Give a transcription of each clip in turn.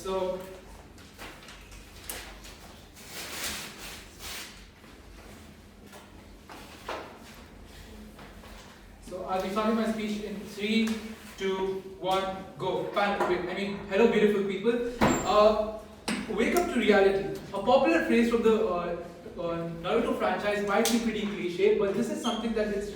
So I'll be starting my speech in 3, 2, 1, go. Hello beautiful people. Wake up to reality. A popular phrase from the Naruto franchise might be pretty cliche, but this is something that it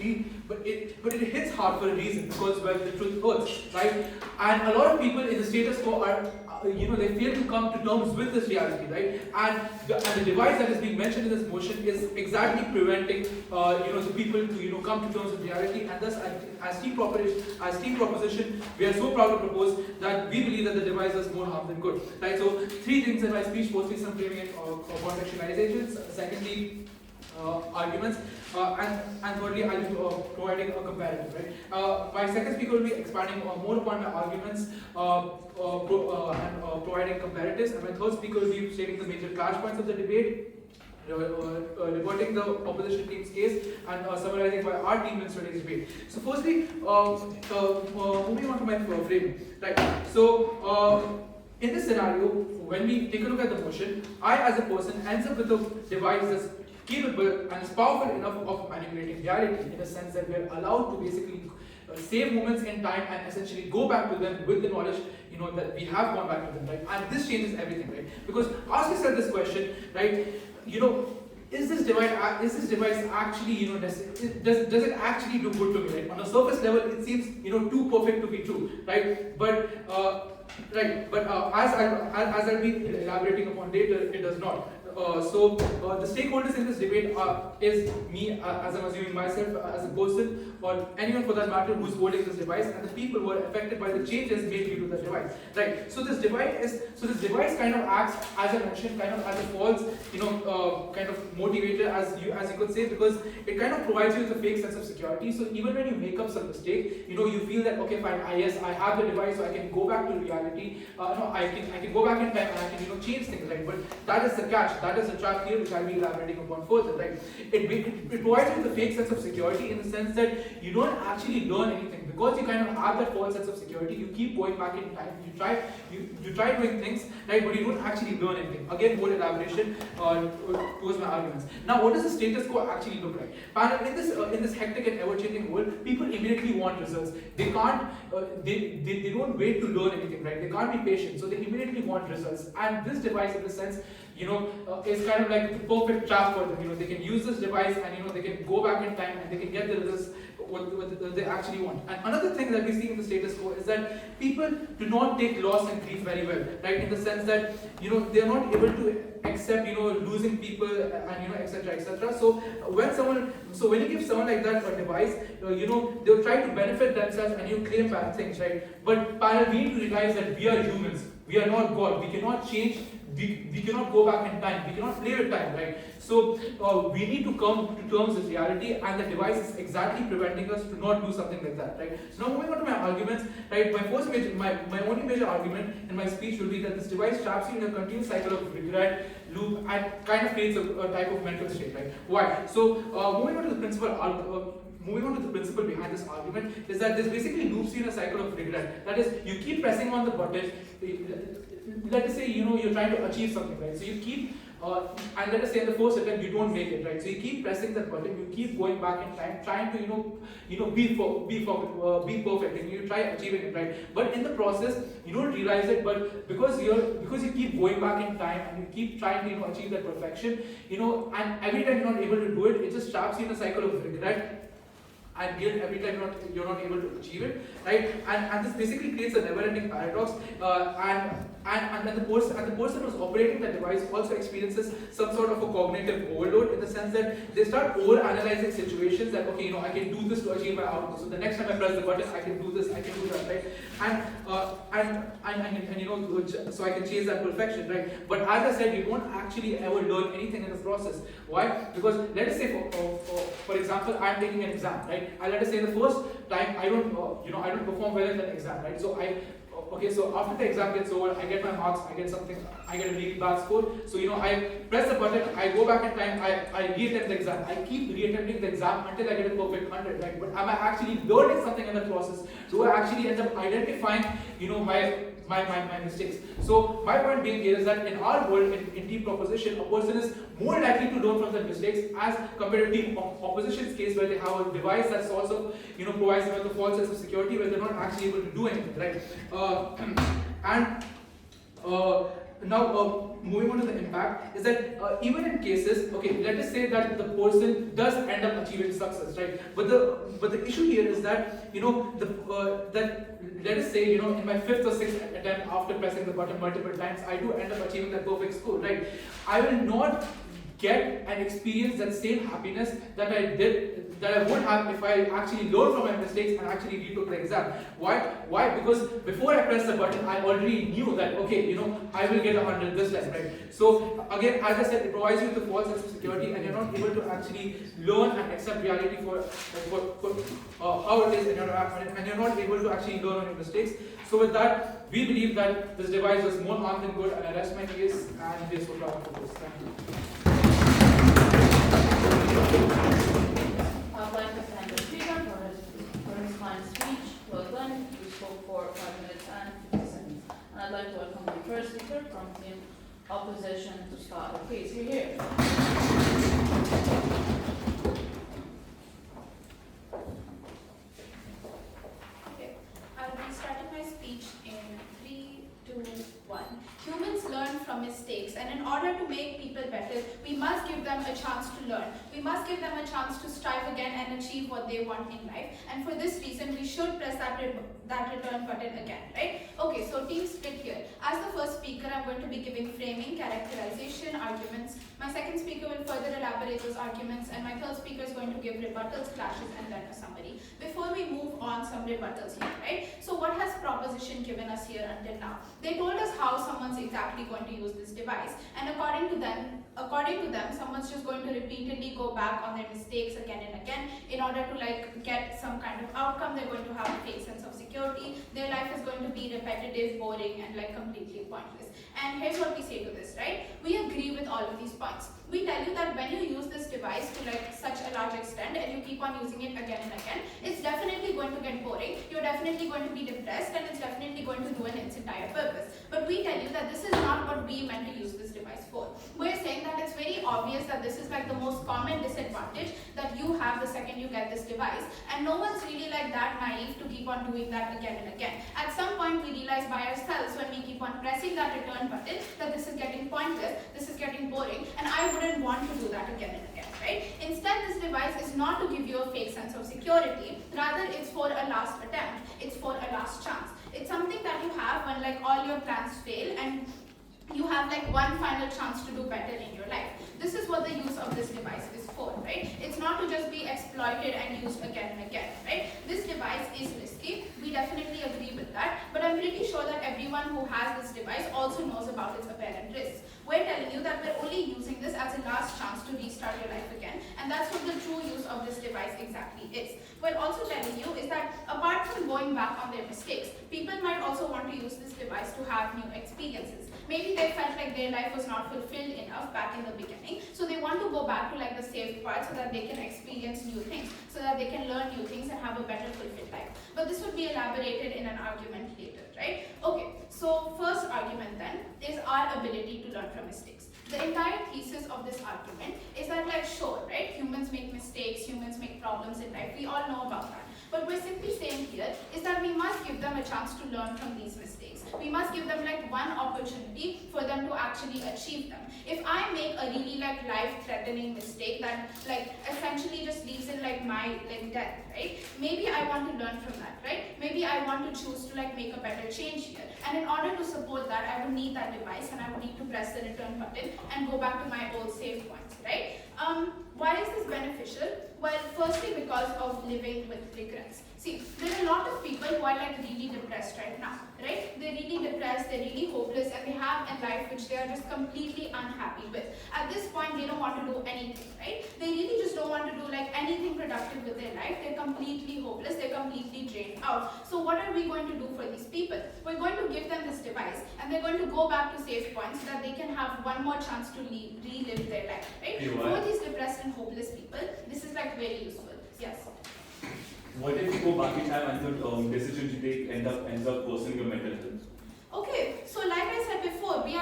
hits hard for a reason, because well, the truth hurts, right? And a lot of people in the status quo are, they fail to come to terms with this reality, right? And the device that is being mentioned in this motion is exactly preventing, the people to, come to terms with reality. And thus, as team proposition, we are so proud to propose that we believe that the device does more harm than good, right? So, 3 things in my speech: firstly, some framing and contextualizations; secondly, arguments, and thirdly, I'll be providing a comparative, right? My second speaker will be expanding more upon my arguments and providing comparatives, and my third speaker will be stating the major clash points of the debate, rebutting the opposition team's case, and summarizing why our team wins today's debate. So firstly, moving on to my framing, right? So in this scenario, when we take a look at the motion, I as a person ends up with a device that's capable and is powerful enough of manipulating reality, in a sense that we are allowed to basically save moments in time and essentially go back to them with the knowledge, that we have gone back to them, right? And this changes everything, right? Because ask yourself this question, right? Is this device actually, does it actually do good to me, right? On a surface level, it seems, too perfect to be true, right? But as I'll be elaborating upon later, it does not. So the stakeholders in this debate is me, as I'm assuming myself as a person, or anyone for that matter who's holding this device, and the people who are affected by the changes made due to the device, right? So this device kind of acts, as I mentioned, kind of as a false, kind of motivator, as you could say, because it kind of provides you with a fake sense of security. So even when you make up some mistake, you feel that, okay, fine, I have the device, so I can go back to reality. I can go back in time and I can change things, right? But that is the catch. That is the trap here, which I'll be elaborating upon further, right? It provides you with a fake sense of security, in the sense that you don't actually learn anything, because you kind of have that false sense of security. You keep going back in time. You try doing things, right? But you don't actually learn anything. Again, more elaboration towards my arguments. Now, what does the status quo actually look like? In this hectic and ever-changing world, people immediately want results. They can't. They don't wait to learn anything, right? They can't be patient, so they immediately want results. And this device, in the sense, is kind of like the perfect trap for them. They can use this device and they can go back in time and they can get the results what they actually want. And another thing that we see in the status quo is that people do not take loss and grief very well, right? In the sense that they are not able to accept losing people and etc. etc. So when you give someone like that a device, they'll try to benefit themselves and claim bad things, right? But we need to realize that we are humans. We are not God. We cannot change. We cannot go back in time. We cannot play with time, right? So we need to come to terms with reality, and the device is exactly preventing us to not do something like that, right? So now moving on to my arguments, right? My only major argument in my speech will be that this device traps you in a continuous cycle of regret, loop, and kind of creates a type of mental state, right? Why? So moving on to the principle behind this argument is that this basically loops you in a cycle of regret. That is, you keep pressing on the button. Let us say you're trying to achieve something, right? So you keep and let us say in the first attempt you don't make it, right? So you keep pressing that button, you keep going back in time, trying to be perfect, and you try achieving it, right? But in the process you don't realize it, but because you keep going back in time and you keep trying to achieve that perfection, and every time you're not able to do it, it just traps you in a cycle of regret and guilt every time you're not able to achieve it, right? And this basically creates a never-ending paradox, and the person who's operating the device also experiences some sort of a cognitive overload, in the sense that they start over-analyzing situations that, okay, I can do this to achieve my outcome. So the next time I press the button, I can do this, I can do that, right? And so I can chase that perfection, right? But as I said, you don't actually ever learn anything in the process. Why? Because let us say, for example, I'm taking an exam, right? And let us say the first time I don't perform well in that exam, right? So so after the exam gets over, I get my marks, I get a really bad score. So I press the button, I go back in time, I reattempt the exam. I keep reattempting the exam until I get a perfect 100, right? But am I actually learning something in the process? Do I actually end up identifying, my mistakes. So my point being here is that in our world, in team proposition, a person is more likely to learn from their mistakes as compared to team opposition's case, where they have a device that sort of provides them with a false sense of security, where they're not actually able to do anything, right? Now, moving on to the impact, is that even in cases, okay, let us say that the person does end up achieving success, right? But the issue here is that that let us say in my fifth or sixth attempt after pressing the button multiple times, I do end up achieving that perfect score, right? I will not get and experience that same happiness that I would have if I actually learned from my mistakes and actually retook the exam. Why? Because before I pressed the button, I already knew that I will get 100 this time, right? So again, as I said, it provides you with a false sense of security, and you're not able to actually learn and accept reality for how it is, and you're not able to actually learn on your mistakes. So with that, we believe that this device does more harm than good, and I rest my case, and this will wrap for this. Thank you. I'd like to thank the speaker for his fine speech. Well done. You spoke for 5 minutes and 50 seconds. And I'd like to welcome the first speaker from team opposition to start the case. You're here. Okay. I'll be starting my speech in 3, 2, 1. Humans learn from mistakes, and in order to make people better, we must give them a chance to learn. We must give them a chance to strive again and achieve what they want in life. And for this reason, we should press that return button again, right? Okay, so team split here. As the first speaker, I'm going to be giving framing, characterization, arguments. My second speaker will further elaborate those arguments, and my third speaker is going to give rebuttals, clashes, and then a summary. Before we move on, some rebuttals here, right? So what has proposition given us here until now? They told us how someone's exactly going to use this device, and according to them, someone's just going to repeatedly go back on their mistakes again and again in order to get some kind of outcome. They're going to have a fake sense of security. Their life is going to be repetitive, boring, and completely pointless. And here's what we say to this, right? We agree with all of these points. We tell you that when you use this device to such a large extent and you keep on using it again and again, it's definitely going to get boring. You're definitely going to be depressed, and it's definitely going to ruin its entire purpose. But we tell you that this is not what we meant to use this device for. We're saying that it's very obvious that this is the most common disadvantage that you have the second you get this device, and no one's really that naive to keep on doing that again and again. At some point, we realize by ourselves when we keep on pressing that return button that this is getting pointless, this is getting boring, and I wouldn't want to do that again and again, right? Instead, this device is not to give you a fake sense of security. Rather, it's for a last attempt. It's for a last chance. It's something that you have when all your plans fail and you have one final chance to do better in your life. This is what the use of this device is for, right? It's not to just be exploited and used again and again, right? This device is risky. We definitely agree with that, but I'm pretty sure that everyone who has this device also knows about its apparent risks. We're telling you that we're only using this as a last chance to restart your life again, and that's what the true use of this device exactly is. We're also telling you is that apart from going back on their mistakes, people might also want to use this device to have new experiences. Maybe they felt their life was not fulfilled enough back in the beginning, so they want to go back to the safe part so that they can experience new things, so that they can learn new things and have a better fulfilled life. But this would be elaborated in an argument later, right? Okay, so first argument then is our ability to learn from mistakes. The entire thesis of this argument is that sure, right, humans make mistakes, humans make problems in life, we all know about that. But we're simply saying here is that we must give them a chance to learn from these mistakes. We must give them one opportunity for them to actually achieve them. If I make a really life-threatening mistake that essentially just leaves in my death, right? Maybe I want to learn from that, right? Maybe I want to choose to make a better change here. And in order to support that, I would need that device, and I would need to press the return button and go back to my old save points, right? Why is this beneficial? Well, firstly, because of living with regrets. See, there are a lot of people who are really depressed right now, right? They're really depressed, they're really hopeless, and they have a life which they are just completely unhappy with. At this point, they don't want to do anything, right? They really just don't want to do anything productive with their life. They're completely hopeless, they're completely drained out. So what are we going to do for these people? We're going to give them this device, and they're going to go back to save points so that they can have one more chance to relive their life, right? For these depressed and hopeless people, this is very useful. Yes. What if you go back in time and the decisions you take ends up worsening your mental health?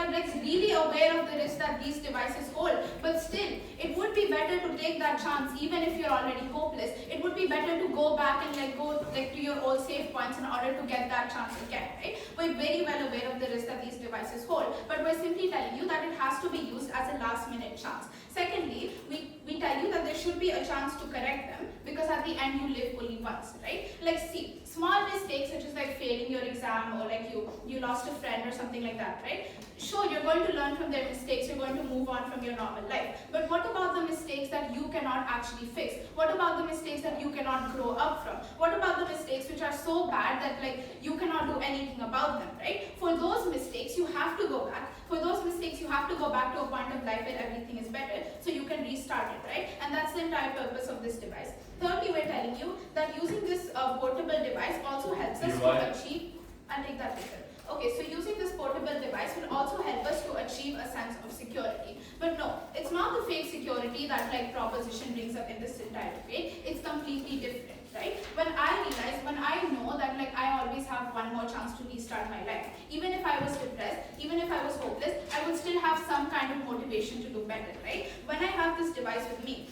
are like really aware of the risk that these devices hold, but still, it would be better to take that chance even if you're already hopeless. It would be better to go back and like go like to your old safe points in order to get that chance again, right? We're very well aware of the risk that these devices hold, but we're simply telling you that it has to be used as a last minute chance. Secondly, we tell you that there should be a chance to correct them, because at the end you live only once, right? Like see, small mistakes such as like failing your exam or like you lost a friend or something like that, right? Sure, you're going to learn from their mistakes, you're going to move on from your normal life. But what about the mistakes that you cannot actually fix? What about the mistakes that you cannot grow up from? What about the mistakes which are so bad that like you cannot do anything about them, right? For those mistakes, you have to go back. For those mistakes, you have to go back to a point of life where everything is better, so you can restart it, right? And that's the entire purpose of this device. Thirdly, we're telling you that using this portable device also helps us to achieve, I'll take that later. Okay, so using this portable device will also help us to achieve a sense of security. But no, it's not the fake security that like proposition brings up in this entire debate. It's completely different, right? When I know that like I always have one more chance to restart my life. Even if I was depressed, even if I was hopeless, I would still have some kind of motivation to do better, right? When I have this device with me,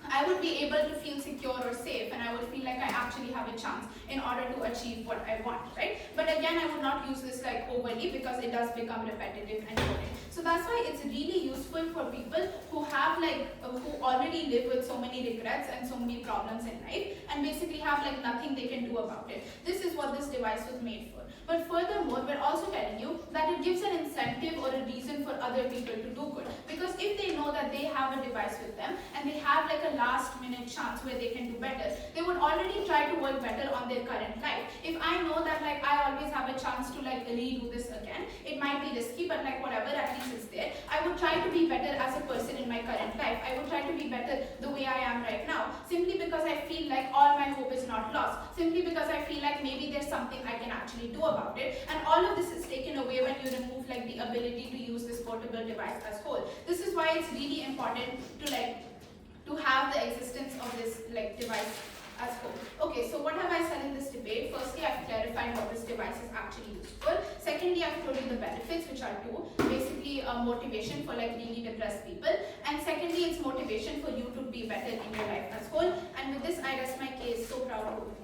I would be able to feel secure or safe, and I would feel like I actually have a chance in order to achieve what I want, right? But again, I would not use this like overly, because it does become repetitive and boring. So that's why it's really useful for people who have like, who already live with so many regrets and so many problems in life, and basically have like nothing they can do about it. This is what this device was made for. But furthermore, we're also telling you that it gives an incentive or a reason for other people to do good. Because if they know that they have a device with them and they have like a last minute chance where they can do better, they would already try to work better on their current life. If I know that like I always have a chance to like redo this again, it might be risky, but like whatever, at least it's there. I would try to be better as a person in my current life. I would try to be better the way I am right now, simply because I feel like all my hope is not lost. Simply because I feel like maybe there's something I can actually do about it. And all of this is taken away when you remove like the ability to use this portable device as whole. This is why it's really important to have the existence of this like device as whole. Okay, so what have I said in this debate? Firstly, I've clarified what this device is actually used for. Secondly, I've told you the benefits, which are two. Basically, motivation for like really depressed people. And secondly, it's motivation for you to be better in your life as whole. And with this, I rest my case. So proud of you.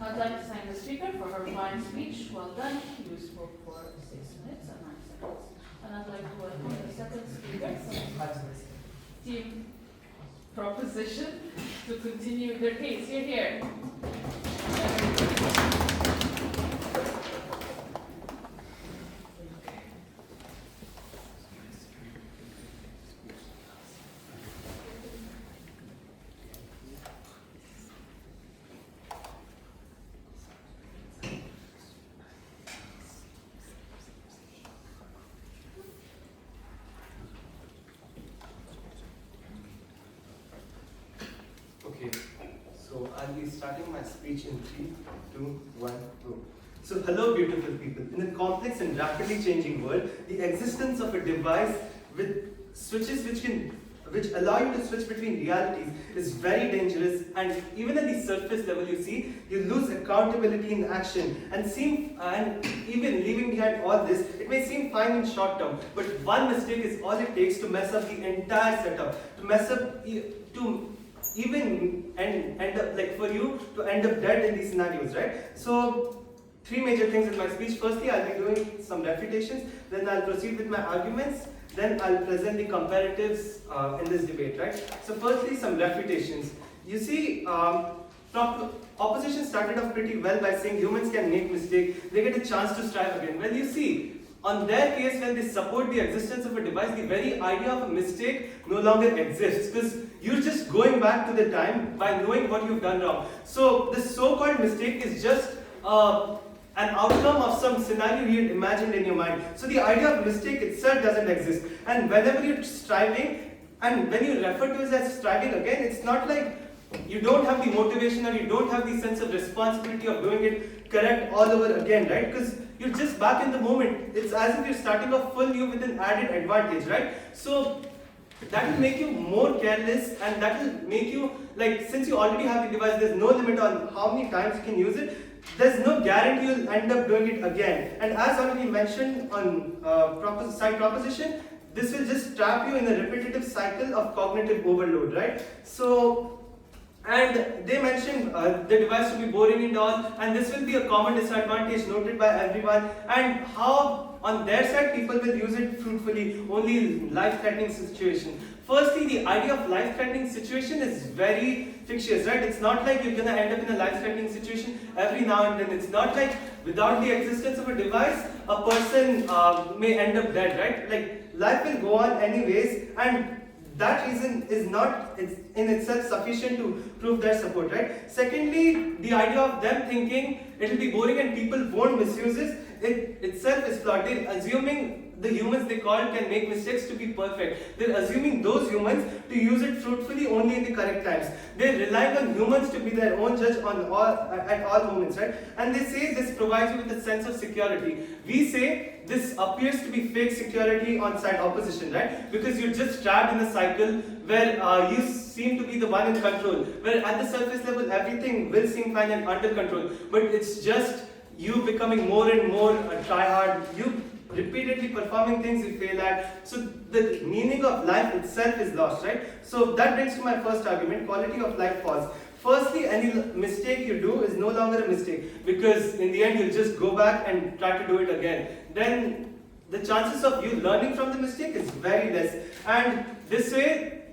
I'd like to thank the speaker for her fine speech. Well done. You spoke for 6 minutes and 9 seconds. And I'd like to welcome the second speaker from Team Proposition to continue their case. You're here. Okay, so I'll be starting my speech in 3, 2, 1, go. So hello beautiful people. In a complex and rapidly changing world, the existence of a device with switches which allow you to switch between realities is very dangerous, and even at the surface level you lose accountability in action and even leaving behind all this, it may seem fine in short term, but one mistake is all it takes to mess up the entire setup, to mess up, to even end up like for you to end up dead in these scenarios, right? So 3 major things in my speech. Firstly, I'll be doing some refutations, then I'll proceed with my arguments, then I'll present the comparatives in this debate, right? So firstly, some refutations. You see, opposition started off pretty well by saying humans can make mistakes, they get a chance to strive again. Well, you see, on their case, when they support the existence of a device, the very idea of a mistake no longer exists, because you're just going back to the time by knowing what you've done wrong. So this so-called mistake is just an outcome of some scenario you had imagined in your mind. So the idea of mistake itself doesn't exist. And whenever you're striving, and when you refer to it as striving again, it's not like you don't have the motivation or you don't have the sense of responsibility of doing it correct all over again, right? Because you're just back in the moment. It's as if you're starting off full new with an added advantage, right? So that will make you more careless, and that will make you, like, since you already have the device, there's no limit on how many times you can use it. there's no guarantee you'll end up doing it again. And as already mentioned on side proposition, this will just trap you in a repetitive cycle of cognitive overload, right? So, and they mentioned the device to be boring and all, and this will be a common disadvantage noted by everyone, and how on their side people will use it fruitfully only in life-threatening situation. Firstly, the idea of life-threatening situation is very fictitious, right? It's not like you're gonna end up in a life-threatening situation every now and then. It's not like without the existence of a device, a person may end up dead, right? Like life will go on anyways, and that reason is not in itself sufficient to prove their support, right? Secondly, the idea of them thinking it will be boring and people won't misuse it itself is flawed. They're assuming the humans they call can make mistakes to be perfect. They're assuming those humans to use it fruitfully only in the correct times. They're relying on humans to be their own judge at all moments, right? And they say this provides you with a sense of security. We say this appears to be fake security on side opposition, right? Because you're just trapped in a cycle where you seem to be the one in control, where at the surface level everything will seem fine and under control, but it's just you becoming more and more a try-hard, you repeatedly performing things you fail at. So the meaning of life itself is lost, right? So that brings to my first argument, quality of life falls. Firstly, any mistake you do is no longer a mistake, because in the end you'll just go back and try to do it again. Then the chances of you learning from the mistake is very less. And this way,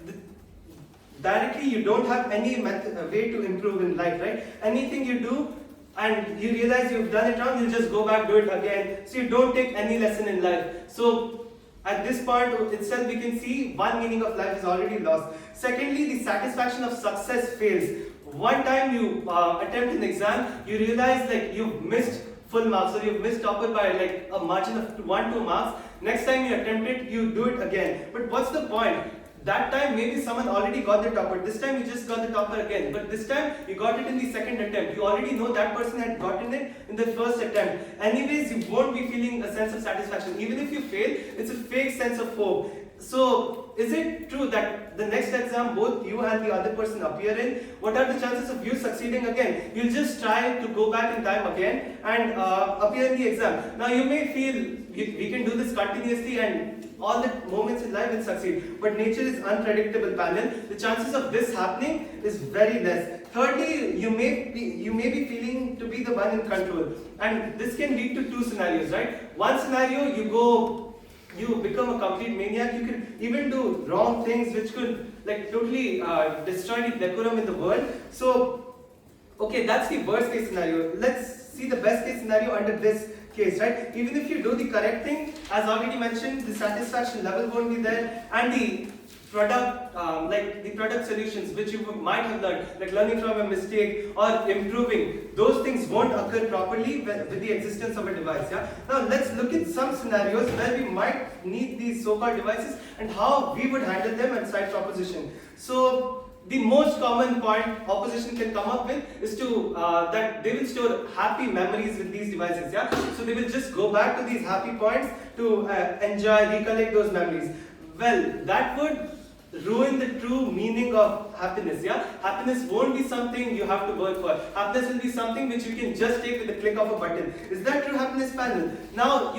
directly you don't have any way to improve in life, right? Anything you do and you realize you've done it wrong, you'll just go back, do it again. So you don't take any lesson in life. So at this point itself, we can see one meaning of life is already lost. Secondly, the satisfaction of success fails. One time you attempt an exam, you realize like you've missed full marks, or you've missed topper by like a margin of 1-2 marks. Next time you attempt it, you do it again. But what's the point? That time maybe someone already got the topper. This time you just got the topper again. But this time you got it in the second attempt. You already know that person had gotten it in the first attempt. Anyways, you won't be feeling a sense of satisfaction. Even if you fail, it's a fake sense of hope. So, is it true that the next exam both you and the other person appear in? What are the chances of you succeeding again? You'll just try to go back in time again and appear in the exam. Now you may feel we can do this continuously and all the moments in life will succeed. But nature is unpredictable, panel. The chances of this happening is very less. Thirdly, you may be feeling to be the one in control. And this can lead to two scenarios, right? One scenario, you become a complete maniac. You can even do wrong things which could like totally destroy the decorum in the world. So, okay, that's the worst case scenario. Let's see the best case scenario under this case, right? Even if you do the correct thing, as already mentioned, the satisfaction level won't be there, and the product solutions which you might have learned, like learning from a mistake or improving, those things won't occur properly with the existence of a device. Yeah. Now let's look at some scenarios where we might need these so-called devices and how we would handle them and side proposition. So the most common point opposition can come up with is to that they will store happy memories with these devices. Yeah. So they will just go back to these happy points to enjoy, recollect those memories. Well, that would ruin the true meaning of happiness. Yeah, happiness won't be something you have to work for. Happiness will be something which you can just take with the click of a button. Is that true happiness, panel? Now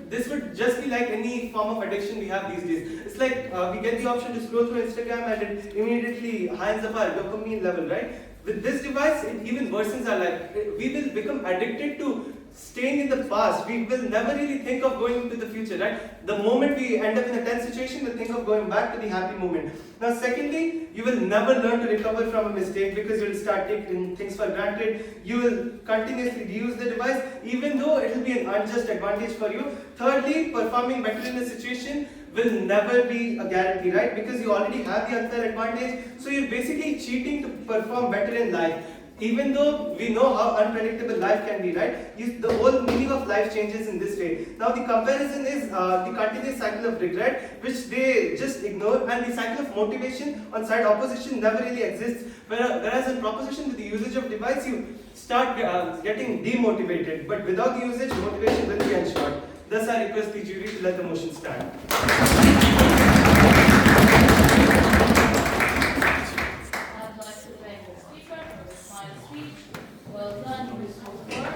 this would just be like any form of addiction we have these days. It's like we get the option to scroll through Instagram and it immediately high up our dopamine level, right? With this device, it even worsens our life. We will become addicted to staying in the past. We will never really think of going into the future, right? The moment we end up in a tense situation, we'll think of going back to the happy moment. Now, secondly, you will never learn to recover from a mistake because you'll start taking things for granted. You will continuously reuse the device, even though it will be an unjust advantage for you. Thirdly, performing better in a situation will never be a guarantee, right? Because you already have the unfair advantage. So you're basically cheating to perform better in life. Even though we know how unpredictable life can be, right? The whole meaning of life changes in this way. Now the comparison is the continuous cycle of regret, which they just ignore, and the cycle of motivation on side opposition never really exists. Whereas in proposition with the usage of device, you start getting demotivated, but without the usage, motivation will be ensured. Thus I request the jury to let the motion stand. I'd like to thank the speaker for his fine speech. Well done, you spoke well.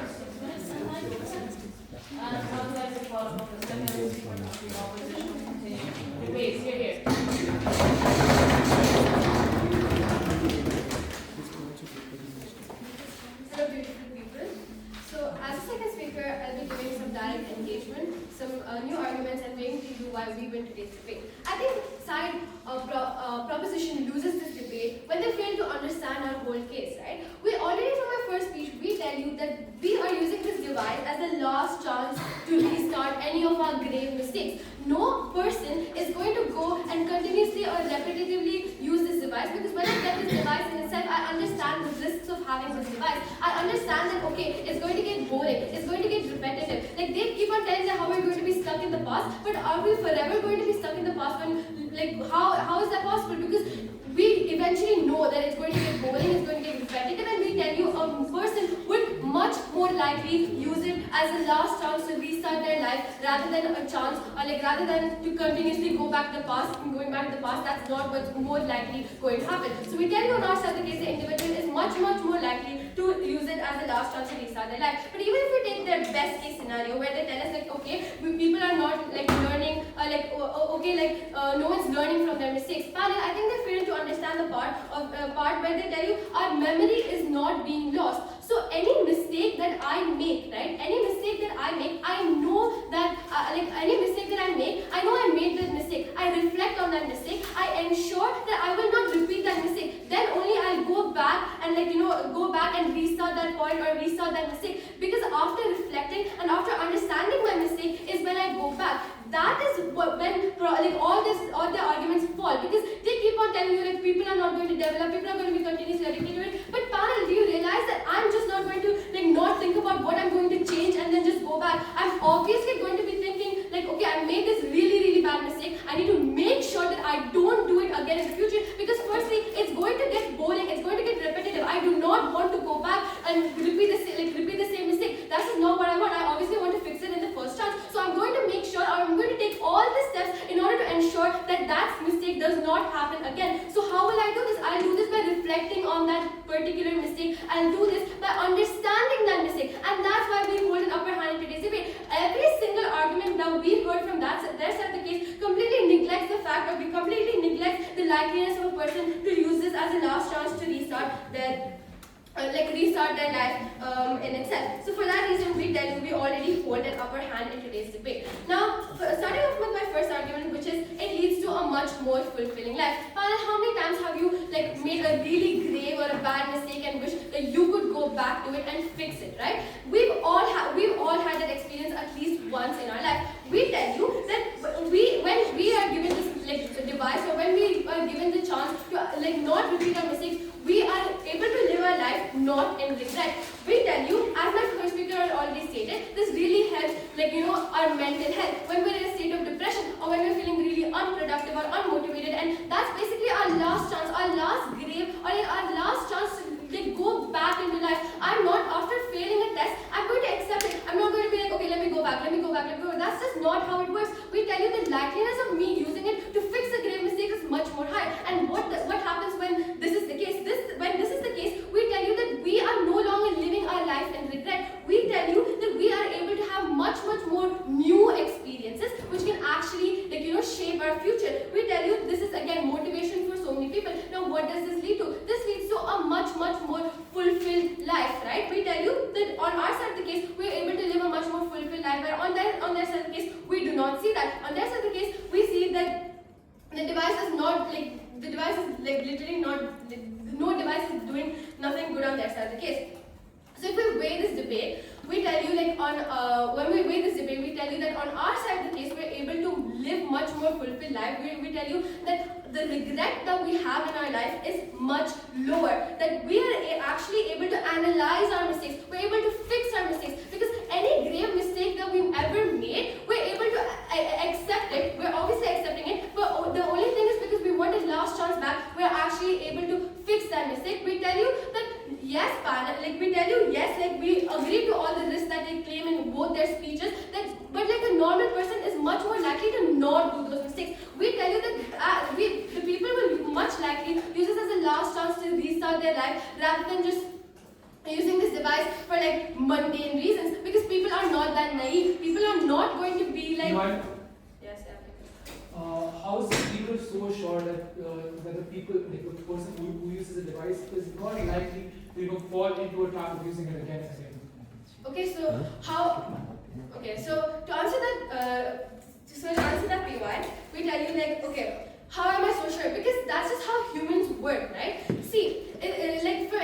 whole case, right? We already from our first speech, we tell you that we are using this device as a last chance to restart any of our grave mistakes. No person is going to go and continuously or repetitively use this device, because when I get this device in itself, I understand the risks of having this device. I understand that, okay, it's going to get boring, it's going to get repetitive. Like, they keep on telling that how we're going to be stuck in the past, but are we forever going to be stuck in the past? When, like, how is that possible? Because we eventually know that it's going to get boring, it's going to get repetitive, and we tell you a person would much more likely use it as a last chance to restart their life rather than a chance, or like rather than to continuously go back to the past and going back to the past. That's not what's more likely going to happen. So we tell you on our side, the case the individual is much more likely to use it as a last chance to restart their life. But even if we take their best case scenario where they tell us like, okay, people are not like learning, no one's learning from their mistakes. Panel, I think they're failing to understand the part where they tell you our memory is not being lost. So any mistake that I make, right? Any mistake that I make, I know that any mistake that I make, I know I made that mistake. I reflect on that mistake. I ensure that I will not repeat that mistake. Then only I'll go back and go back and restart that point or restart that mistake. Because after reflecting and after understanding my mistake is when I go back. That is when all the arguments fall, because they keep on telling you like people are not going to develop, people are going to be continuously addicted to it. But panel, do you realize that I'm just not going to not think about what I'm going to change and then just go back? I'm obviously going to be thinking like, okay, I made this really bad mistake. I need to make sure that I don't do it again in the future, because firstly, it's going to get boring, it's going to get repetitive. I do not want to go back and repeat the same mistake. That is not what I want. I obviously want to fix it in the first chance. So I'm going to make sure, or I'm going to take all the steps in order to ensure that that mistake does not happen again. So how will I do this? I'll do this by reflecting on that particular mistake. I'll do this by understanding that mistake. And that's why we hold an upper hand in today's debate. Every single argument that we heard from their side of the case completely neglects the fact, or completely neglects the likeliness of a person to use this as a last chance to restart their life in itself. So for that reason, we tell you we already hold an upper hand in today's debate. Now, starting off with my first argument, which is it leads to a much more fulfilling life. Panel, how many times have you made a really grave or a bad mistake and wish that you could go back to it and fix it, right? We've all had that experience at least once in our life. We tell you that when we are given this device, or when we are given the chance to not repeat our mistakes, we are able to live our life not in regret. We tell you, as my first speaker already stated, this really helps our mental health when we're in a state of depression, or when we're feeling really unproductive or unmotivated, and that's basically our last chance, our last grave, or our last chance to go back into life. I'm not, after failing a test, I'm going to accept it. I'm not going to be like, okay, let me go back. That's just not how it works. We tell you the likeliness of me using it to fix a grave mistake is much more high. And what happens when this is the case? When this is the case, we tell you that we are no longer living our life in regret. We tell you that we are able to have much more new experiences which can actually shape our future. We tell you this is again motivation for so many people. Now what does this lead to? This leads to a much more fulfilled life, right? We tell you that on our side of the case, we are able to live a much more fulfilled life, where on their side of the case, we do not see that. On their side of the case, we see that the device is not literally not, no device is doing nothing good on their side of the case. So if we weigh this debate, we tell you when we weigh this debate, we tell you that on our side of the case, we're able to live much more fulfilled life. We tell you that the regret that we have in our life is much lower, that we are actually able to analyze our mistakes, we're able to fix our mistakes, because any grave mistake that we've ever made, we're able to accept it, we're obviously accepting it, but the only thing is because we want a last chance back, we're actually able to fix that mistake. We tell you that yes, panel, we agree to all the risks that they claim in both their speeches, but a normal person is much more likely to not do those mistakes. We tell you that the people will much likely use this as a last chance to restart their life rather than just using this device for mundane reasons, because people are not that naive. People are not going to be like. Yes, yeah. How is people so sure that the person who uses a device is not likely to fall into a trap of using it again and again? Okay, so so to answer that PY, we tell you okay, how am I so sure? Because that's just how humans work, right? See, for example,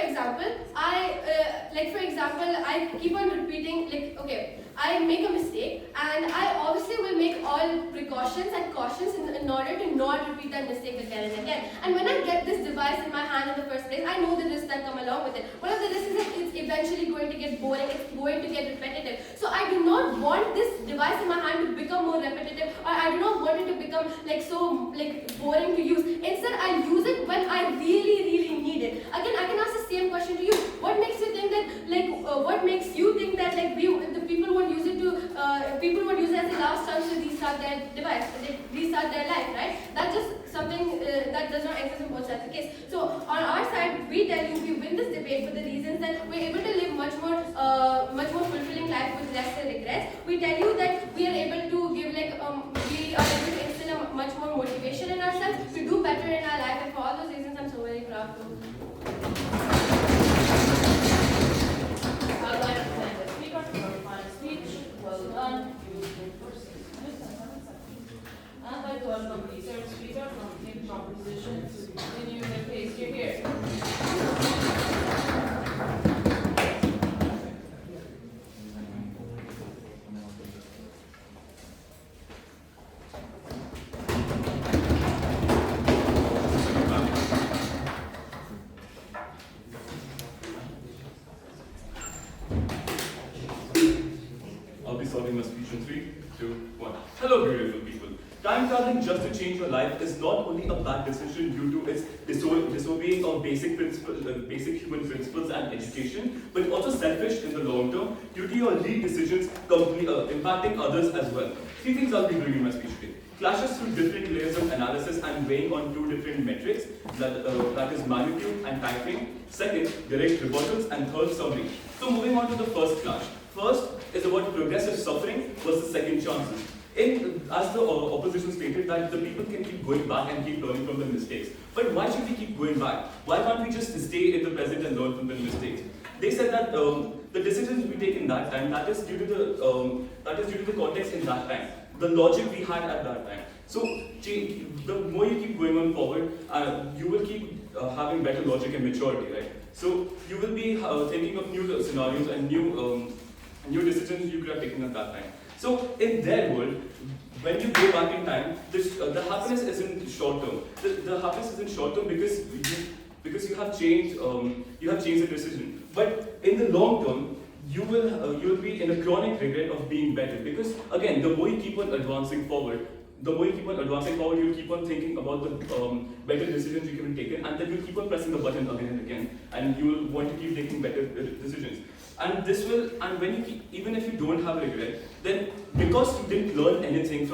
I make a mistake, and I obviously will make all precautions and cautions in order to not repeat that mistake again and again. And when I get this device in my hand in the first place, I know the risks that come along with it. One of the risks is that it's eventually going to get boring, it's going to get repetitive. So I do not want this device in my hand to become more repetitive, or I do not want it to become boring to use. Instead, I use it when I really need it. Again, I can ask the same question to you. What makes you think that the people won't use it as a last chance to restart their device, restart their life, right? That's just something that does not exist in both sides of the case. So on our side, we tell you we win this debate for the reasons that we're able to live much more fulfilling life with less regrets. We tell you that we are able to give we are able to instill a much more motivation in ourselves to do better in our life, and for all those reasons, I'm so very proud to. I'd like to thank the speaker for your final speech. Well done. You did for 6 minutes and 7 seconds. And I'd like to welcome the third speaker from Team Proposition to continue their case. You're here. I'll be starting my speech in 3, 2, 1. Hello, beautiful people. Time traveling just to change your life is not only a bad decision due to its disobeying of basic human principles and education, but also selfish in the long term due to your lead decisions impacting others as well. 3 things I'll be doing in my speech today. Clashes through different layers of analysis and weighing on 2 different metrics, that is magnitude and time frame. Second, direct rebuttals, and third, summary. So moving on to the first clash. First is about progressive suffering versus second chances. As the opposition stated, that the people can keep going back and keep learning from their mistakes. But why should we keep going back? Why can't we just stay in the present and learn from their mistakes? They said that the decisions we take in that time, that is due to the context in that time, the logic we had at that time. So the more you keep going on forward, you will keep having better logic and maturity, right? So you will be thinking of new scenarios and new decisions you could have taken at that time. So in their world, when you go back in time, the happiness isn't short term. The happiness isn't short term because you have changed the decision. But in the long term, you will be in a chronic regret of being better, because again, the more you keep on advancing forward, you'll keep on thinking about the better decisions you can take, and then you'll keep on pressing the button again and again, and you will want to keep taking better decisions. And this will, and when you keep, even if you don't have regret, then because you didn't learn anything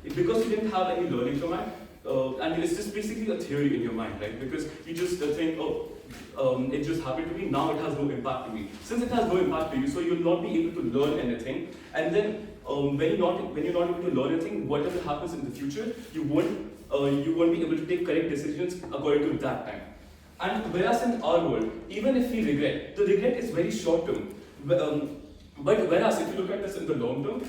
because you didn't have any learning from it, and it's just basically a theory in your mind, right? Because you just think, it just happened to me, now it has no impact to me. Since it has no impact to you, so you'll not be able to learn anything. And then when you're not able to learn anything, whatever happens in the future, you won't be able to take correct decisions according to that time. And whereas in our world, even if we regret, the regret is very short term. But whereas if you look at this in the long term,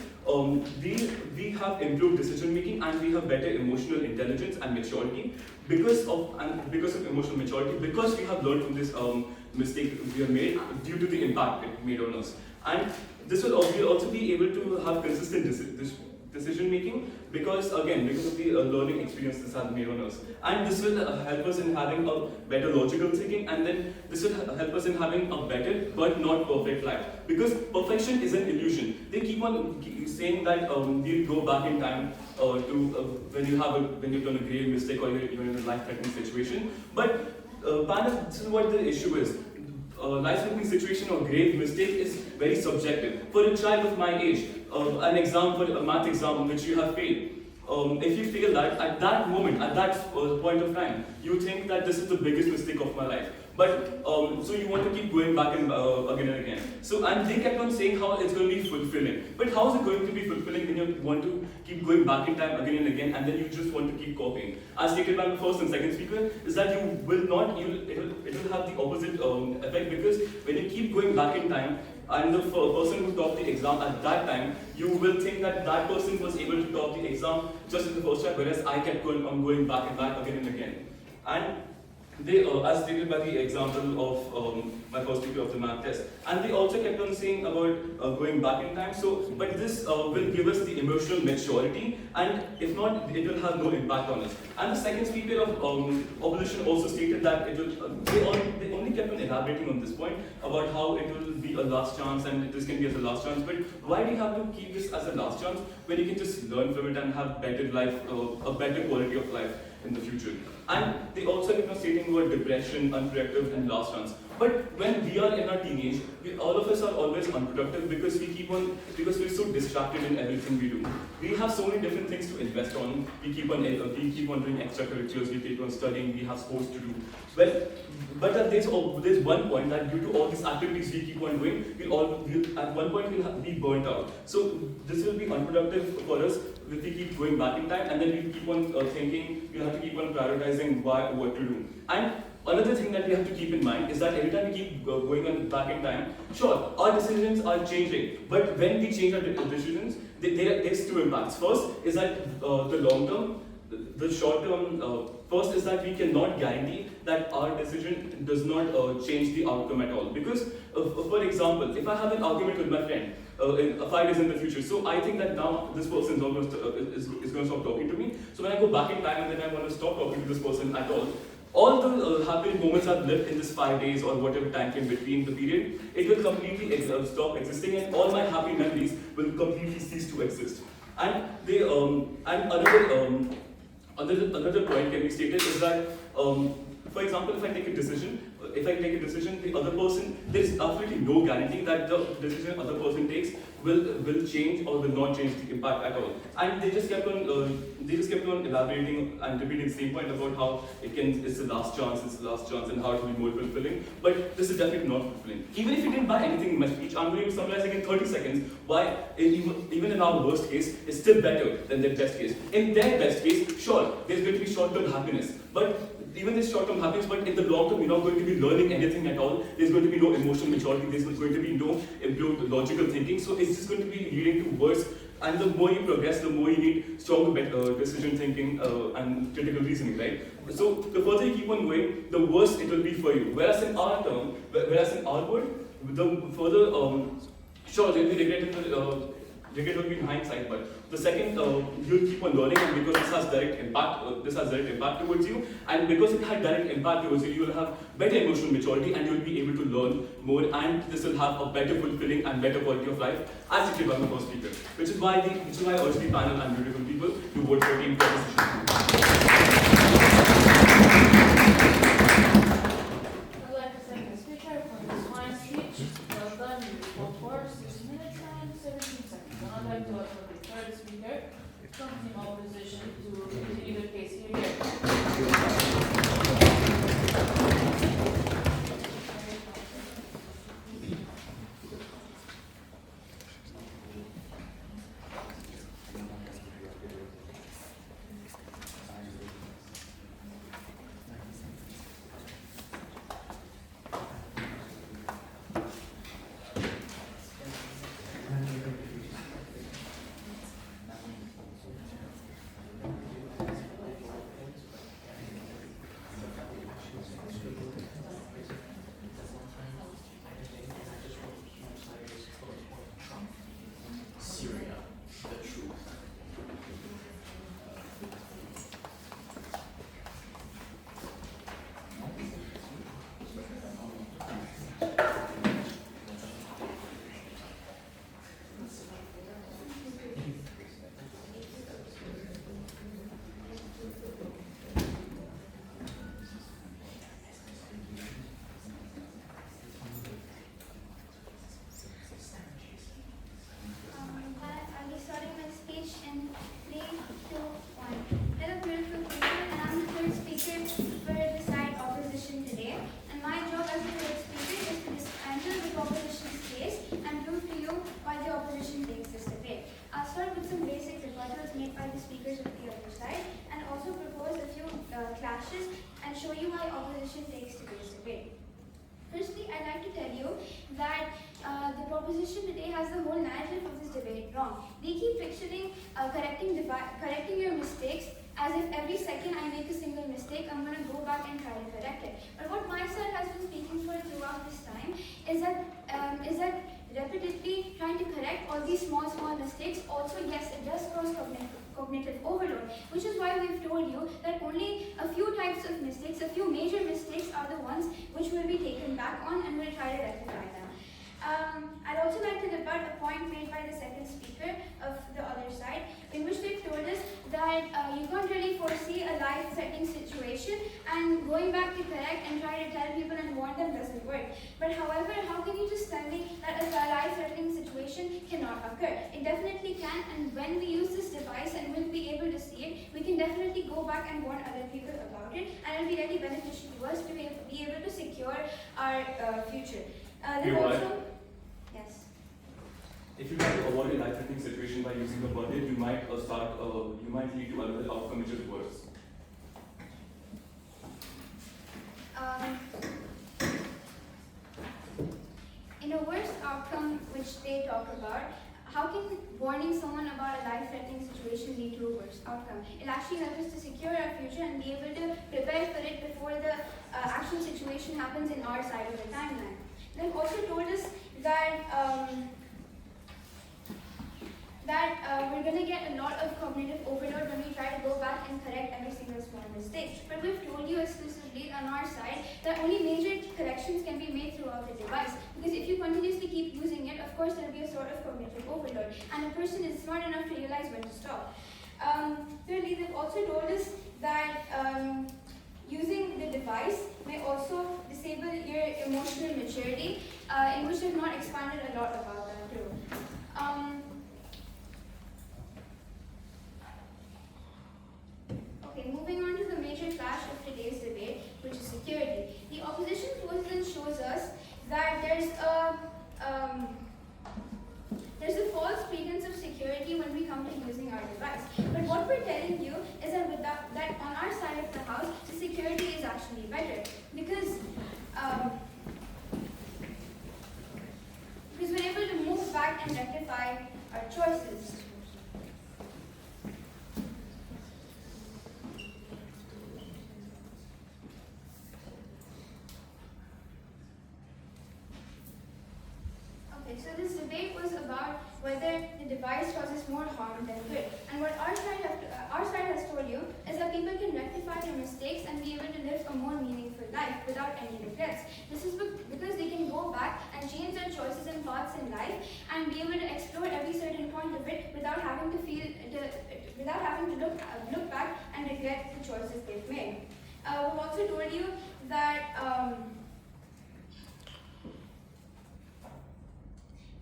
we have improved decision making and we have better emotional intelligence and maturity because of emotional maturity, because we have learned from this mistake we have made due to the impact it made on us. And this will also be able to have consistent decision making because of the learning experience this has made on us. And this will help us in having a better logical thinking, and then this will help us in having a better but not perfect life. Because perfection is an illusion. They keep on saying that we'll go back in time when you've done a grave mistake or you're in a life-threatening situation. But this is what the issue is. Life-threatening situation or grave mistake is very subjective. For a child of my age, a math exam which you have failed, if you feel that at that moment, at that point of time, you think that this is the biggest mistake of my life. But so you want to keep going back and again and again. So and they kept on saying how it's going to be fulfilling. But how is it going to be fulfilling when you want to keep going back in time again and again, and then you just want to keep copying? As stated by the first and second speaker, is that it will have the opposite effect, because when you keep going back in time, and the person who topped the exam at that time, you will think that that person was able to top the exam just in the first try, whereas I kept going back and back again and again. And they, as stated by the example of my first speaker of the math test, and they also kept on saying about going back in time. So, but this will give us the emotional maturity, and if not, it will have no impact on us. And the second speaker of opposition also stated that it will. They only kept on elaborating on this point about how it will be a last chance, and this can be as a last chance. But why do you have to keep this as a last chance when you can just learn from it and have better life, a better quality of life in the future? And they also keep on stating about depression, unproductive, and last chance. But when we are in our teenage, all of us are always unproductive because we're so distracted in everything we do. We have so many different things to invest on. We keep on doing extracurriculars. We keep on studying. We have sports to do. Well, but there's one point that due to all these activities we keep on doing, at one point we'll be burnt out. So this will be unproductive for us if we keep going back in time, and then we keep on thinking. We have to keep on prioritizing what to do. And another thing that we have to keep in mind is that every time we keep going on back in time, sure, our decisions are changing. But when we change our decisions, there's two impacts. First is that the long term, the short term. First is that we cannot guarantee that our decision does not change the outcome at all. Because, for example, if I have an argument with my friend, 5 years in the future. So I think that now this person is going to stop talking to me. So when I go back in time and then I want to stop talking to this person at all the happy moments I've lived in this 5 days or whatever time in between the period, it will completely stop existing, and all my happy memories will completely cease to exist. And another point can be stated is that, for example, if I take a decision, the other person, there is absolutely no guarantee that the decision other person takes will change or will not change the impact at all. And they just kept on elaborating and repeating the same point about how it's the last chance, and how it will be more fulfilling. But this is definitely not fulfilling. Even if you didn't buy anything in my speech, I'm going to be summarizing in 30 seconds why, even in our worst case, it's still better than their best case. In their best case, sure, there's going to be short-term happiness, but even this short-term happiness, but in the long term, you're not going to be learning anything at all. There's going to be no emotional maturity. There's going to be no improved logical thinking. So it's just going to be leading to worse. And the more you progress, the more you need stronger decision thinking and critical reasoning, right? So the further you keep on going, the worse it will be for you. Whereas in our world, the further, sure, there'll be regret will be in hindsight, but the second you'll keep on learning, and because this has direct impact towards you, and because it had direct impact towards you, you will have better emotional maturity, and you'll be able to learn more, and this will have a better fulfilling and better quality of life, as stated by my first speaker. Which is why I urge the panel and beautiful people to vote for team proposition. I'd like to welcome the third speaker from team opposition to continue the case here. clashes and show you why opposition takes today's debate. Firstly, I'd like to tell you that the proposition today has the whole narrative of this debate wrong. They keep picturing correcting your mistakes as if every second I make a single mistake, I'm going to go back and try to correct it. But what my side has been speaking for throughout this time is that repeatedly trying to correct all these small mistakes also, yes, it does cause cognitive overload, which is why we've told you that only a few types of mistakes, a few major mistakes are the ones which will be taken back on and we'll try to rectify them. I'd also like to rebut a point made by the second speaker of the other side, in which they've told us that you can't really foresee a life-threatening situation, and going back to correct and try to tell people and warn them doesn't work. But however, how can you just tell me that a life-threatening situation cannot occur? It definitely can, and when we use this device and we'll be able to see it, we can definitely go back and warn other people about it, and it'll be really beneficial to us to be able to secure our future. Then also, yes. If you try to avoid a life-threatening situation by using a budget, you might lead to another outcome which is worse. In a worse outcome which they talk about, how can warning someone about a life-threatening situation lead to a worse outcome? It'll actually help us to secure our future and be able to prepare for it before the actual situation happens in our side of the timeline. They've also told us that we're going to get a lot of cognitive overload when we try to go back and correct every single small mistake. But we've told you exclusively on our side that only major corrections can be made throughout the device. Because if you continuously keep using it, of course there will be a sort of cognitive overload, and a person is smart enough to realize when to stop. Thirdly, they've also told us that using the device may also disable your emotional maturity, in which they've not expanded a lot about that too. Okay, moving on to the major clash of today's debate, which is security. The opposition president shows us that there's a false pretense of security when we come to using our device. But what we're telling you is that that on our side of the house, the security is actually better because we're able to move back and rectify our choices. Okay, so this debate was about whether the device causes more harm than good. And what our side has told you is that people can rectify their mistakes and be able to live a more meaningful life without any regrets. This is because they can go back and change their choices and paths in life and be able to explore every certain point of it without having to look back and regret the choices they've made. We've also told you that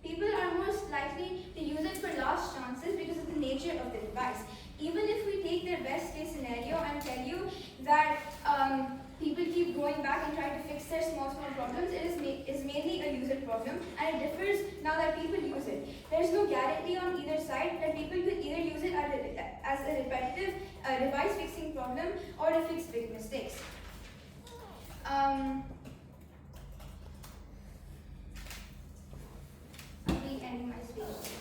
people are most likely to use it for last chances because of the nature of the device. Even if we take their best case scenario and tell you that people keep going back and trying to fix their small problems, it is mainly a user problem, and it differs now that people use it. There's no guarantee on either side that people could either use it as a repetitive device fixing problem or to fix big mistakes. I'll be ending my speech.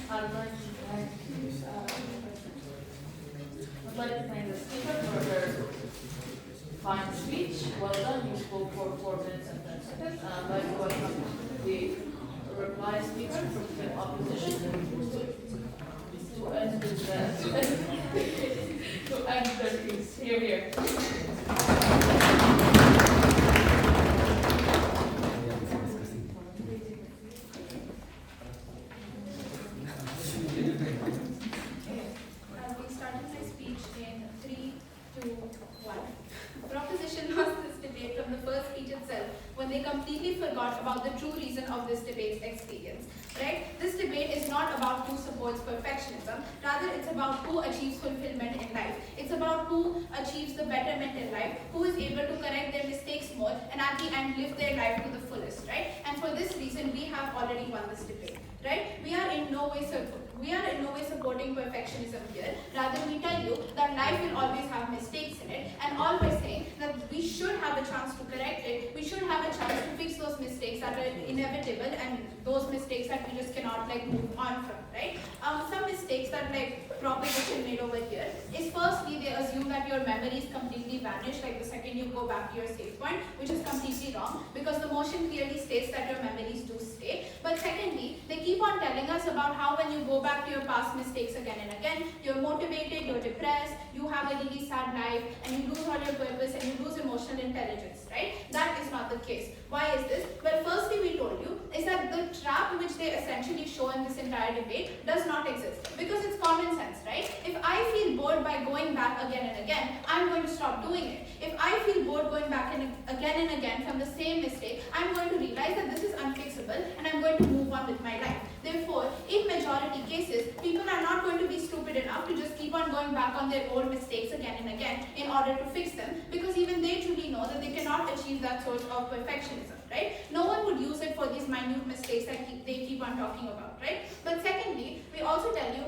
I'd like to thank the speaker for her fine speech. Well done. You spoke for 4 minutes and 10 seconds. And I'd like to welcome the reply speaker from the opposition to end this to end the piece. Here. Completely forgot about the true reason of this debate's experience, right? This debate is not about who supports perfectionism, rather it's about who achieves fulfillment in life. It's about who achieves the betterment in life, who is able to correct their mistakes more and at the end live their life to the fullest, right? And for this reason, we have already won this debate, right? We are in no way supporting perfectionism here. Rather, we tell you that life will always have mistakes in it, and all we're saying that we should have a chance to correct it. We should have a chance to fix those mistakes that are inevitable and those mistakes that we just cannot like move on from, right? Some mistakes that like proposition made over here is firstly they assume that your memories completely vanish like the second you go back to your save point, which is completely wrong because the motion clearly states that your memories do stay. But secondly, they keep on telling us about how when you go back to your past mistakes again and again, you're motivated, you're depressed, you have a really sad life, and you lose all your purpose and you lose emotional intelligence, right? That is not the case. Why is this? Well, firstly, we told you is that the trap which they essentially show in this entire debate does not exist because it's common sense, right? If I feel bored by going back again and again, I'm going to stop doing it. If I feel bored going back and again from the same mistake, I'm going to realize that this is unfixable and I'm going to move on with my life. Therefore, in majority cases, people are not going to be stupid enough to just keep on going back on their old mistakes again and again in order to fix them because even they truly know that they cannot achieve that sort of perfectionism, right? No one would use it for these minute mistakes that they keep on talking about, right? But secondly, we also tell you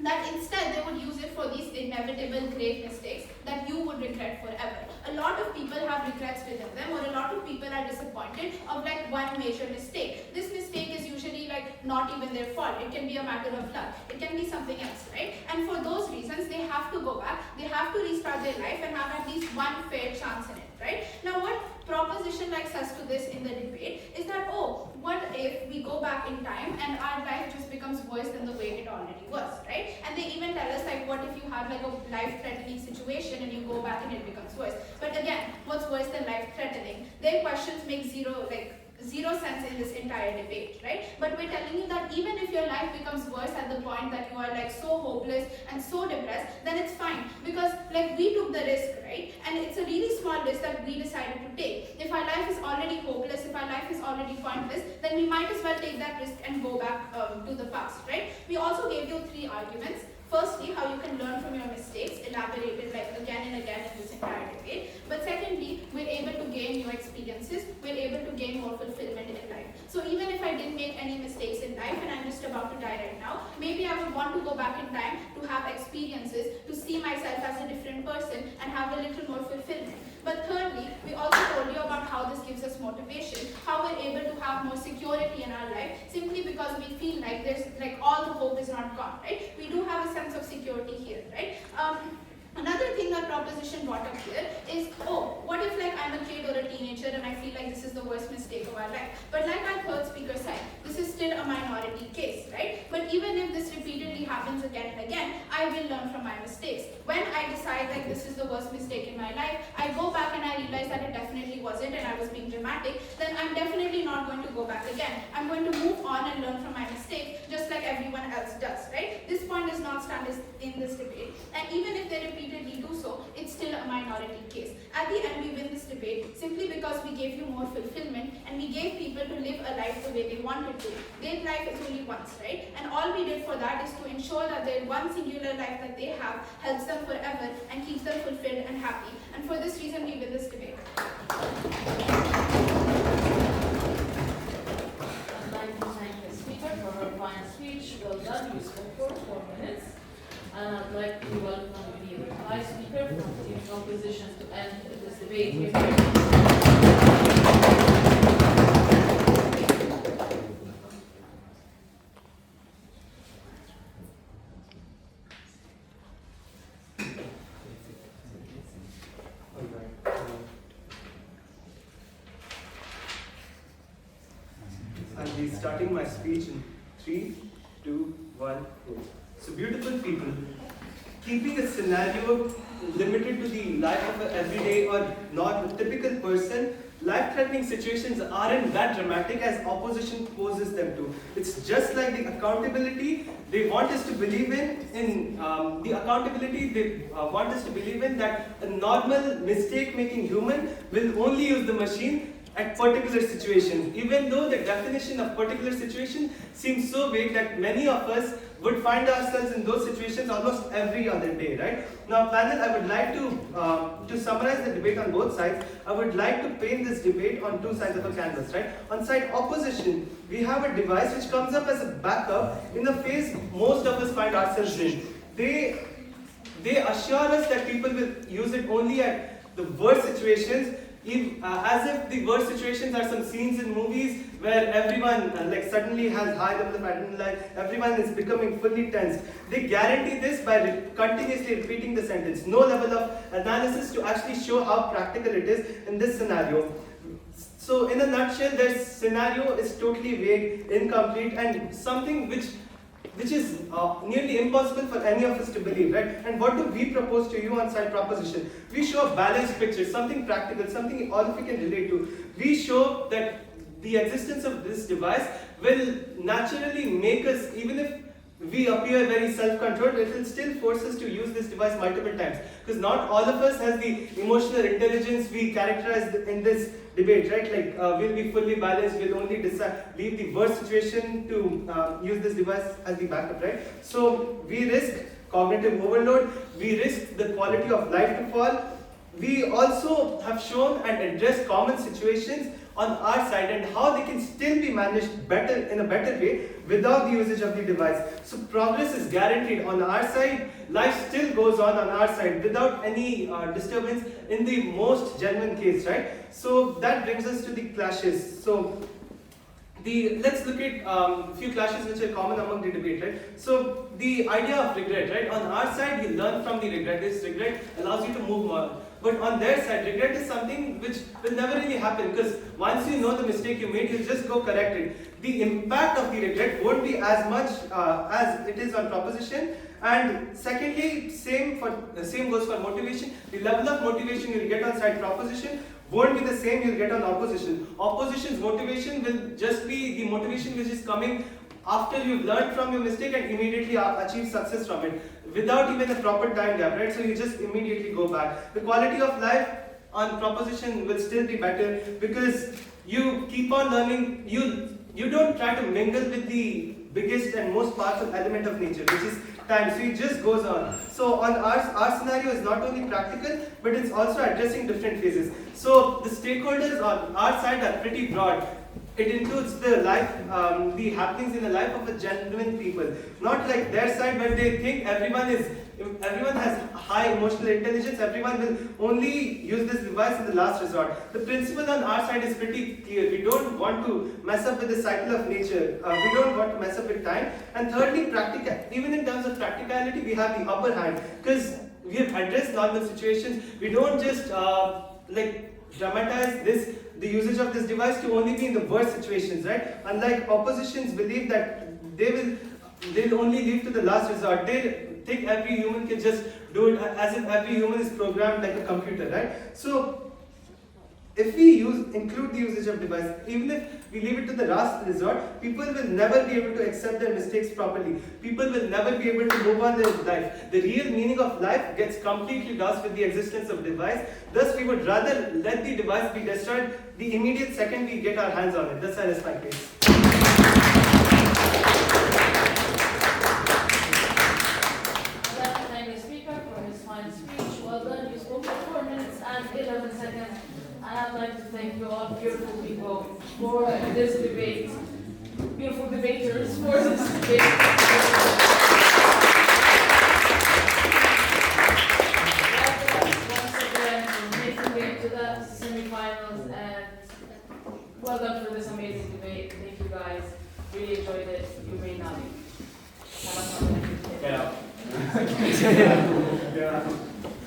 that instead they would use it for these inevitable grave mistakes that you would regret forever. A lot of people have regrets within them, or a lot of people are disappointed of like one major mistake. This mistake is usually like not even their fault. It can be a matter of luck. It can be something else, right? And for those reasons, they have to go back. They have to restart their life and have at least one fair chance in it, right? Now, what proposition like says to this in the debate is that, oh, what if we go back in time and our life just becomes worse than the way it already was, right? And they even tell us like, what if you have like a life-threatening situation and you go back and it becomes worse? But again, what's worse than life-threatening? Their questions make zero sense in this entire debate, right? But we're telling you that even if your life becomes worse at the point that you are like so hopeless and so depressed, then it's fine because like we took the risk, right? And it's a really small risk that we decided to take. If our life is already hopeless, if our life is already pointless, then we might as well take that risk and go back to the past, right? We also gave you 3 arguments. Firstly, how you can learn from your mistakes, elaborated like again and again in this entire debate. But secondly, we're able to gain new experiences, we're able to gain more fulfillment in life. So even if I didn't make any mistakes in life and I'm just about to die right now, maybe I would want to go back in time to have experiences, to see myself as a different person and have a little more fulfillment. But thirdly, we also told you about how this gives us motivation, how we're able to have more security in our life simply because we feel like there's like all the hope is not gone, right? We do have a sense of security here, right? Another thing that proposition brought up here is, oh, what if like I'm a kid or a teenager and I feel like this is the worst mistake of our life? But like our third speaker said, this is still a minority case, right? But even if this repeatedly happens again and again, I will learn from my mistakes. When I decide like this is the worst mistake in my life, I go back and I realize that it definitely wasn't and I was being dramatic, then I'm definitely not going to go back again. I'm going to move on and learn from my mistake just like everyone else does, right? This point does not stand in this debate. And even if they repeatedly do so, it's still a minority case. At the end, we win this debate simply because we gave you more fulfillment and we gave people to live a life the way they wanted to. Their life is only once, right? And all we did for that is to ensure that their one singular life that they have helps them forever and keeps them fulfilled and happy. And for this reason, we win this debate. I'd like to thank the speaker for her fine speech. Well done, you spoke for 4 minutes. And I'd like to welcome the reply speaker from Team Opposition to end this debate here. I'll be starting my speech in 3, 2, 1, go. So beautiful people, keeping a scenario limited to the life of an everyday or not typical person, life-threatening situations aren't that dramatic as opposition poses them to. It's just like the accountability they want us to believe in want us to believe in that a normal mistake-making human will only use the machine at particular situations, even though the definition of particular situation seems so vague that many of us would find ourselves in those situations almost every other day, right? Now, panel, I would like to summarize the debate on both sides. I would like to paint this debate on 2 sides of a canvas, right? On side opposition, we have a device which comes up as a backup in the phase most of us find ourselves in. They assure us that people will use it only at the worst situations, as if the worst situations are some scenes in movies where everyone like suddenly has high level of adrenaline, everyone is becoming fully tensed. They guarantee this by continuously repeating the sentence. No level of analysis to actually show how practical it is in this scenario. So in a nutshell, their scenario is totally vague, incomplete, and something which is nearly impossible for any of us to believe, right? And what do we propose to you on side proposition? We show a balanced picture, something practical, something all of you can relate to. We show that the existence of this device will naturally make us, even if we appear very self-controlled, it will still force us to use this device multiple times. Because not all of us has the emotional intelligence we characterize in this debate, right? Like we'll be fully balanced, we'll only leave the worst situation to use this device as the backup, right? So we risk cognitive overload, we risk the quality of life to fall. We also have shown and addressed common situations on our side and how they can still be managed better in a better way without the usage of the device. So progress is guaranteed on our side, life still goes on our side without any disturbance in the most genuine case, right? So that brings us to the clashes. So let's look at a few clashes which are common among the debate, right? So the idea of regret, right? On our side, you learn from the regret. This regret allows you to move more. But on their side, regret is something which will never really happen, because once you know the mistake you made, you just go correct it. The impact of the regret won't be as much as it is on proposition. And secondly, same goes for motivation. The level of motivation you'll get on side proposition won't be the same you'll get on opposition. Opposition's motivation will just be the motivation which is coming after you've learned from your mistake and immediately achieve success from it, without even a proper time gap, right? So you just immediately go back. The quality of life on proposition will still be better because you keep on learning. You don't try to mingle with the biggest and most powerful element of nature, which is time. So it just goes on. So on our scenario is not only practical, but it's also addressing different phases. So the stakeholders on our side are pretty broad. It includes the life, the happenings in the life of a genuine people. Not like their side, but they think everyone has high emotional intelligence. Everyone will only use this device in the last resort. The principle on our side is pretty clear. We don't want to mess up with the cycle of nature. We don't want to mess up with time. And thirdly, even in terms of practicality, we have the upper hand because we have addressed normal situations. We don't just dramatize the usage of this device to only be in the worst situations, right? Unlike oppositions believe that they'll only leave to the last resort. They think every human can just do it as if every human is programmed like a computer, right? So if we include the usage of device, even if we leave it to the last resort, people will never be able to accept their mistakes properly. People will never be able to move on their life. The real meaning of life gets completely lost with the existence of device. Thus, we would rather let the device be destroyed the immediate second we get our hands on it. That's how I my case. I'd like to thank the speaker for his fine speech. Well done. You spoke for 4 minutes and 11 seconds. And I'd like to thank you all beautiful people for this debate. Beautiful debaters for this debate. Once again for making it to the semifinals, and well done for this amazing debate. Thank you guys. Really enjoyed it. You may now leave. Have a fun day. Get out. Yeah.